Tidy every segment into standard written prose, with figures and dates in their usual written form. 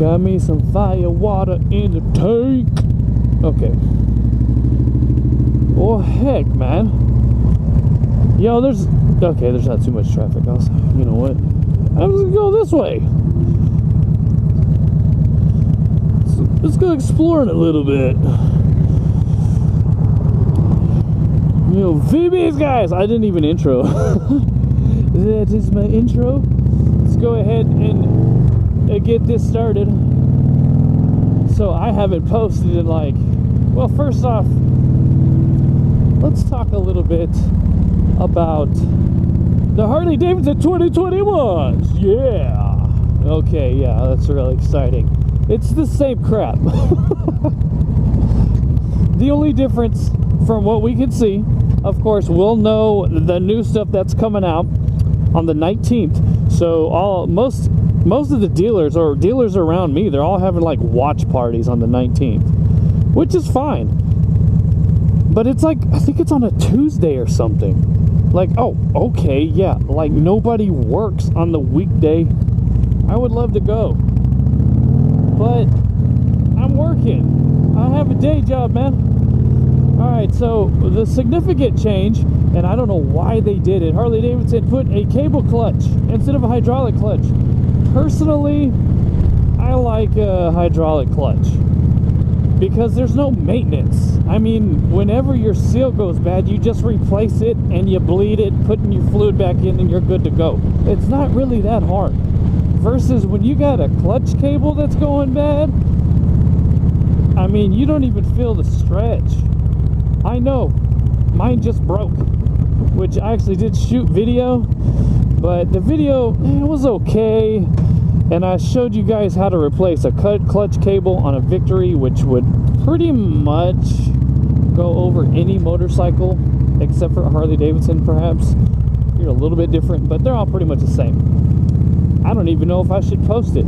Got me some fire water in the tank. Okay. Oh heck, man. Yo, there's not too much traffic. You know what? I'm just gonna go this way. Let's go exploring a little bit. Yo, Vbeast guys, I didn't even intro. That is my intro. Let's go ahead and get this started. So I haven't posted in like, well, first off, let's talk a little bit about the Harley Davidson 2021. Yeah. Okay, yeah, that's really exciting. It's the same crap. The only difference from what we can see, of course, we'll know the new stuff that's coming out on the 19th. So most of the dealers or dealers around me, they're all having like watch parties on the 19th, which is fine. But it's like, I think it's on a Tuesday or something. Like, oh, okay, yeah, like nobody works on the weekday. I would love to go, but I'm working. I have a day job, man. All right, so the significant change, and I don't know why they did it, Harley Davidson put a cable clutch instead of a hydraulic clutch. Personally, I like a hydraulic clutch because there's no maintenance. I mean, whenever your seal goes bad, you just replace it and you bleed it, putting your fluid back in, and you're good to go. It's not really that hard. Versus when you got a clutch cable that's going bad, I mean, you don't even feel the stretch. I know, mine just broke, which I actually did shoot video, but the video, it was okay. And I showed you guys how to replace a clutch cable on a Victory, which would pretty much go over any motorcycle, except for a Harley Davidson, perhaps. You're a little bit different, but they're all pretty much the same. I don't even know if I should post it.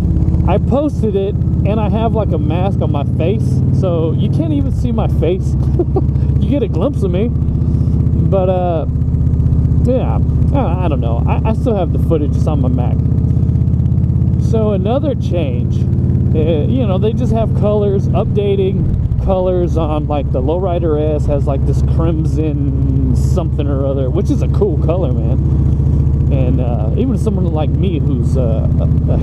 I posted it, and I have like a mask on my face, so you can't even see my face. You get a glimpse of me. But, yeah, I don't know. I still have the footage. It's on my Mac. So another change, you know, they just have colors, updating colors on like the Lowrider S has like this crimson something or other, which is a cool color, man. And even someone like me who's a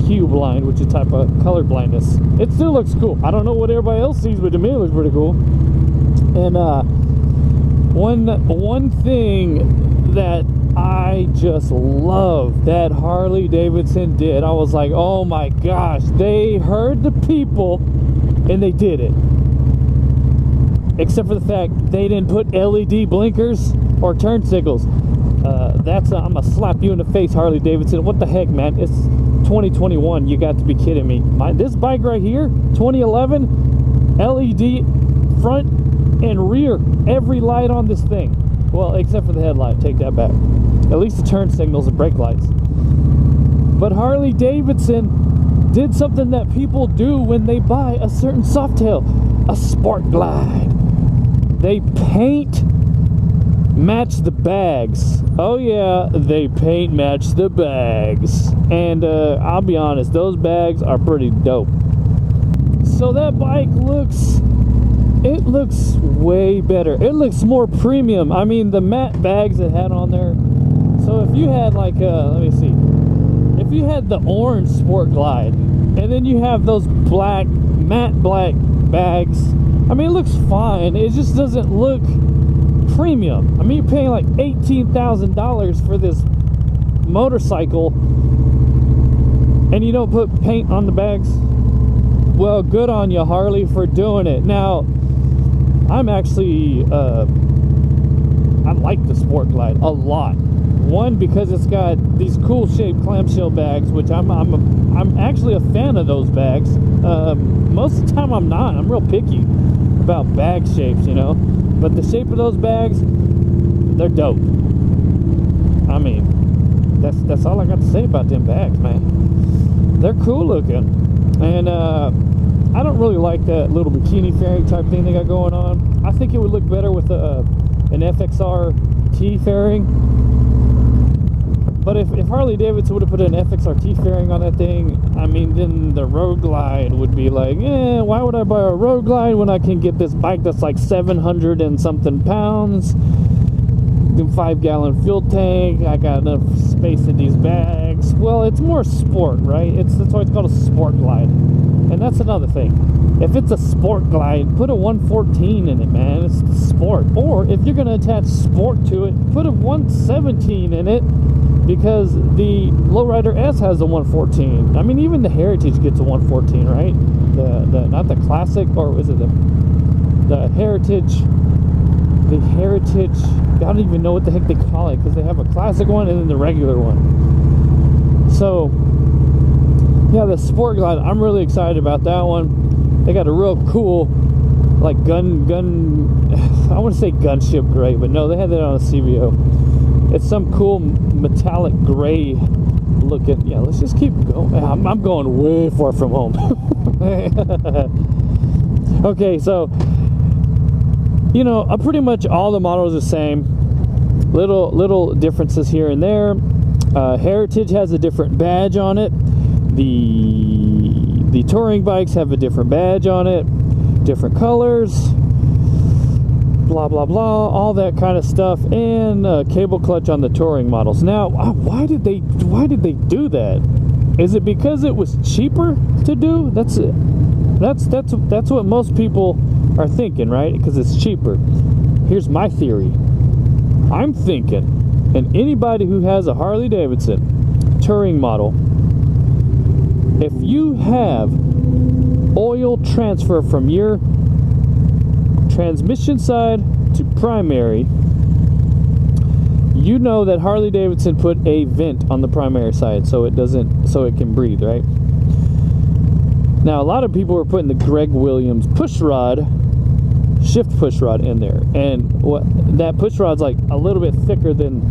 hue blind, which is a type of color blindness, it still looks cool. I don't know what everybody else sees, but to me it looks pretty cool. And one thing that I just love that Harley Davidson did, I was like, oh my gosh, they heard the people and they did it. Except for the fact they didn't put LED blinkers or turn signals. I'm gonna slap you in the face, Harley Davidson. What the heck, man? It's 2021. You got to be kidding me. This bike right here, 2011, LED front and rear, every light on this thing. Well, except for the headlight. Take that back. At least the turn signals and brake lights. But Harley Davidson did something that people do when they buy a certain Softail, a Sport Glide. They paint match the bags. Oh yeah, they paint match the bags. And I'll be honest, those bags are pretty dope. So that bike looks way better. It looks more premium. I mean, the matte bags it had on there. So if you had like let me see, if you had the orange Sport Glide and then you have those matte black bags, I mean, it looks fine. It just doesn't look premium. I mean, you're paying like $18,000 for this motorcycle and you don't put paint on the bags. Well, good on you, Harley, for doing it. Now, I'm actually I like the Sport Glide a lot. One, because it's got these cool shaped clamshell bags, which I'm actually a fan of those bags. Most of the time I'm not. I'm real picky about bag shapes, you know. But the shape of those bags, they're dope. I mean, that's all I got to say about them bags, man. They're cool looking. And I don't really like that little bikini fairing type thing they got going on. I think it would look better with an FXR T fairing. But if Harley Davidson would have put an FXRT fairing on that thing, I mean, then the Road Glide would be like, why would I buy a Road Glide when I can get this bike that's like 700 and something pounds, 5-gallon fuel tank, I got enough space in these bags. Well, it's more sport, right? That's why it's called a Sport Glide. And that's another thing. If it's a Sport Glide, put a 114 in it, man. It's the sport. Or if you're going to attach sport to it, put a 117 in it, because the Lowrider S has a 114. I mean, even the Heritage gets a 114, right? The not the Classic, or is it the Heritage? The Heritage, I don't even know what the heck they call it, because they have a Classic one and then the regular one. So yeah, the Sport Glide, I'm really excited about that one. They got a real cool, like gun I want to say gunship gray, but no, they had that on a CVO. It's some cool metallic gray looking. Yeah, let's just keep going. I'm going way far from home. Okay, so you know, pretty much all the models are the same. Little differences here and there. Heritage has a different badge on it. The touring bikes have a different badge on it, different colors, blah blah blah, all that kind of stuff, and cable clutch on the touring models. Now, why did they do that? Is it because it was cheaper to do? That's what most people are thinking, right? Because it's cheaper. Here's my theory. I'm thinking, and anybody who has a Harley Davidson touring model, if you have oil transfer from your transmission side to primary, you know that Harley Davidson put a vent on the primary side so it can breathe, right? Now, a lot of people are putting the Greg Williams push rod, shift push rod in there, and that push rod's like a little bit thicker than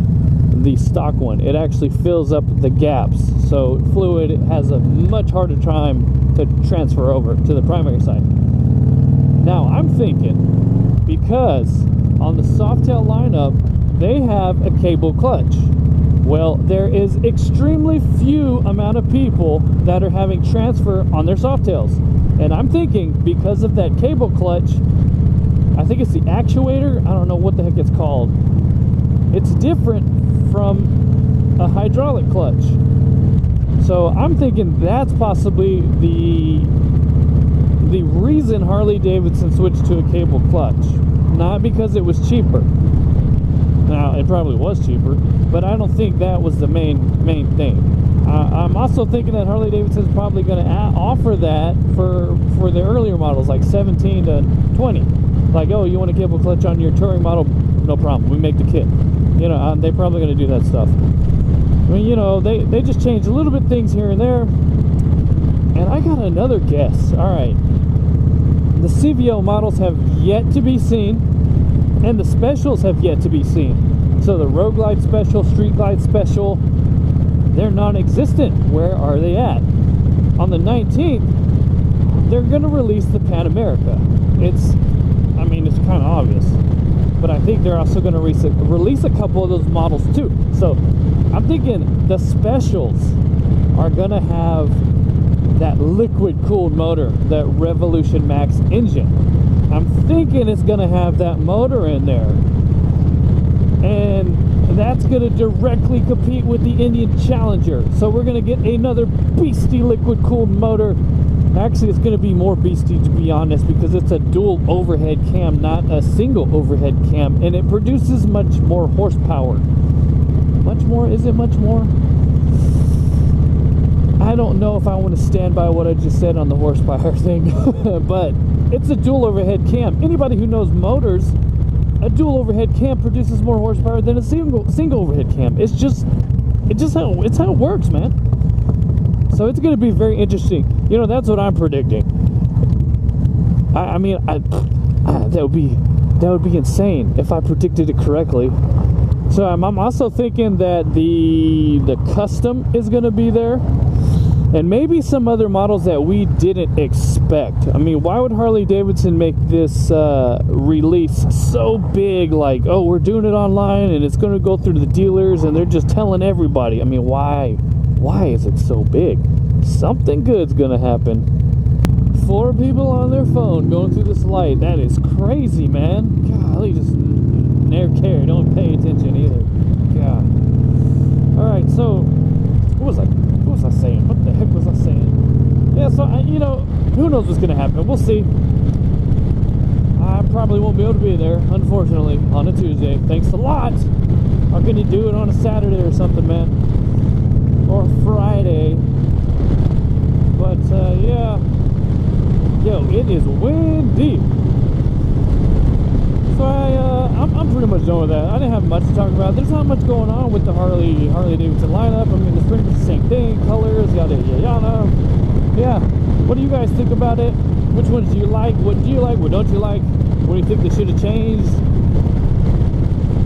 the stock one. It actually fills up the gaps, so fluid has a much harder time to transfer over to the primary side. Now, I'm thinking, because on the Softail lineup they have a cable clutch. Well, there is extremely few amount of people that are having transfer on their Softails, and I'm thinking because of that cable clutch, I think it's the actuator, I don't know what the heck it's called, it's different from a hydraulic clutch. So I'm thinking that's possibly the reason Harley Davidson switched to a cable clutch, not because it was cheaper. Now, it probably was cheaper, but I don't think that was the main thing. I'm also thinking that Harley Davidson's probably going to offer that for the earlier models, like 17 to 20. Like, oh, you want a cable clutch on your touring model? No problem, we make the kit. You know, they're probably going to do that stuff. I mean, you know, they just change a little bit things here and there. And I got another guess. All right, the CVO models have yet to be seen, and the specials have yet to be seen. So the Road Glide Special, Street Glide Special, they're non-existent. Where are they at? On the 19th, they're going to release the Pan America. It's kind of obvious, but I think they're also going to release a couple of those models too. So I'm thinking the specials are going to have that liquid cooled motor, that Revolution Max engine. I'm thinking it's going to have that motor in there, and that's going to directly compete with the Indian Challenger. So we're going to get another beastie liquid cooled motor. Actually, it's going to be more beastie, to be honest, because it's a dual overhead cam, not a single overhead cam, and it produces much more horsepower. Much more? Is it much more? I don't know if I want to stand by what I just said on the horsepower thing, but it's a dual overhead cam. Anybody who knows motors, a dual overhead cam produces more horsepower than a single overhead cam. It's how it works, man. So it's going to be very interesting. You know, that's what I'm predicting. That would be insane if I predicted it correctly. So I'm also thinking that the custom is going to be there. and maybe some other models that we didn't expect. I mean, why would Harley Davidson make this release so big? Like, oh, we're doing it online and it's going to go through the dealers and they're just telling everybody. I mean, why is it so big? Something good's going to happen. 4 people on their phone going through this light. That is crazy, man. Golly, just never care. Don't pay attention either. God. All right, so what was I saying? What the heck was I saying? Yeah, so you know, who knows what's gonna happen? We'll see. I probably won't be able to be there, unfortunately, on a Tuesday. Thanks a lot. How can you do it on a Saturday or something, man? Or Friday? But yeah, yo, it is windy. So I'm pretty much done with that. I didn't have much to talk about. There's not much going on with the Harley Davidson lineup. I mean, it's pretty much the same thing. Colors, yada yada. Yeah. What do you guys think about it? Which ones do you like? What do you like? What don't you like? What do you think they should have changed?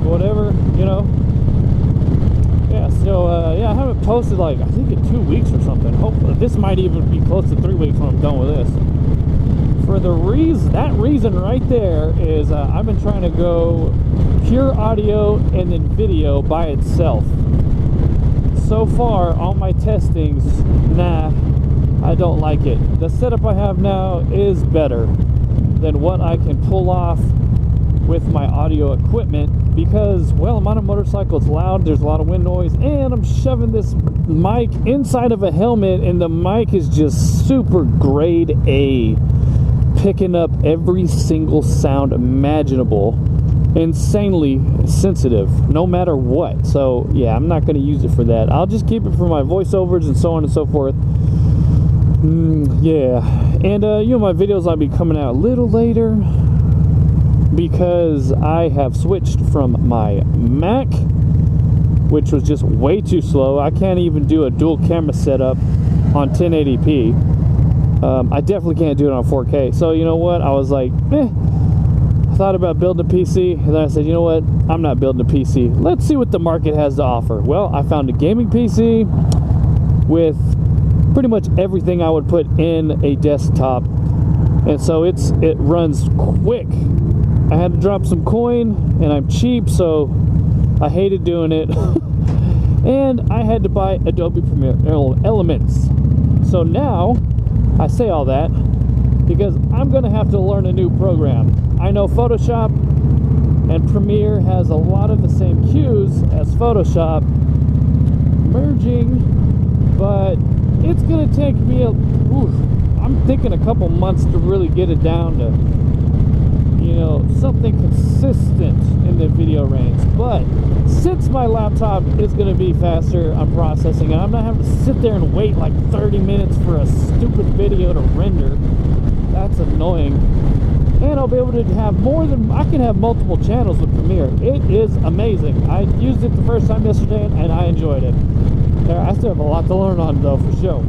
Whatever, you know. Yeah. So yeah, I haven't posted like I think in 2 weeks or something. Hopefully, this might even be close to 3 weeks when I'm done with this. For the reason right there is I've been trying to go pure audio and then video by itself. So far, all my testings, nah, I don't like it. The setup I have now is better than what I can pull off with my audio equipment because, well, I'm on a motorcycle, it's loud, there's a lot of wind noise, and I'm shoving this mic inside of a helmet, and the mic is just super grade A. Picking up every single sound imaginable, insanely sensitive no matter what. So yeah, I'm not going to use it for that. I'll just keep it for my voiceovers and so on and so forth. Yeah, and you know, my videos might be coming out a little later because I have switched from my Mac, which was just way too slow. I can't even do a dual camera setup on 1080p. I definitely can't do it on 4K. So you know what? I was like, I thought about building a PC, and then I said, you know what? I'm not building a PC. Let's see what the market has to offer. Well, I found a gaming PC with pretty much everything I would put in a desktop, and so it runs quick. I had to drop some coin, and I'm cheap, so I hated doing it. And I had to buy Adobe Premiere Elements. So now I say all that because I'm going to have to learn a new program. I know Photoshop and Premiere has a lot of the same cues as Photoshop merging, but it's going to take me I'm thinking a couple months to really get it down to, you know, something consistent in the video range. But since my laptop is going to be faster, I'm processing, and I'm not having to sit there and wait like 30 minutes for a stupid video to render. That's annoying. And I'll be able to have I can have multiple channels with Premiere. It is amazing. I used it the first time yesterday and I enjoyed it. I still have a lot to learn on though, for sure.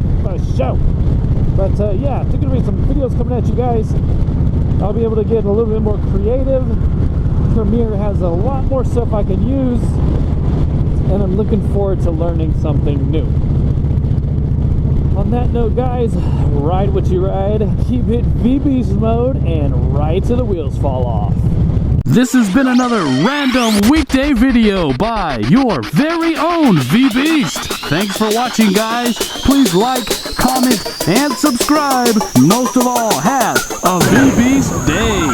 But yeah, there's going to be some videos coming at you guys. I'll be able to get a little bit more creative. Premiere has a lot more stuff I can use, and I'm looking forward to learning something new. On that note, guys, ride what you ride, keep it Vbeast mode, and ride till the wheels fall off. This has been another random weekday video by your very own Vbeast. Thanks for watching, guys. Please like, comment, and subscribe. Most of all, have a Vbeast day.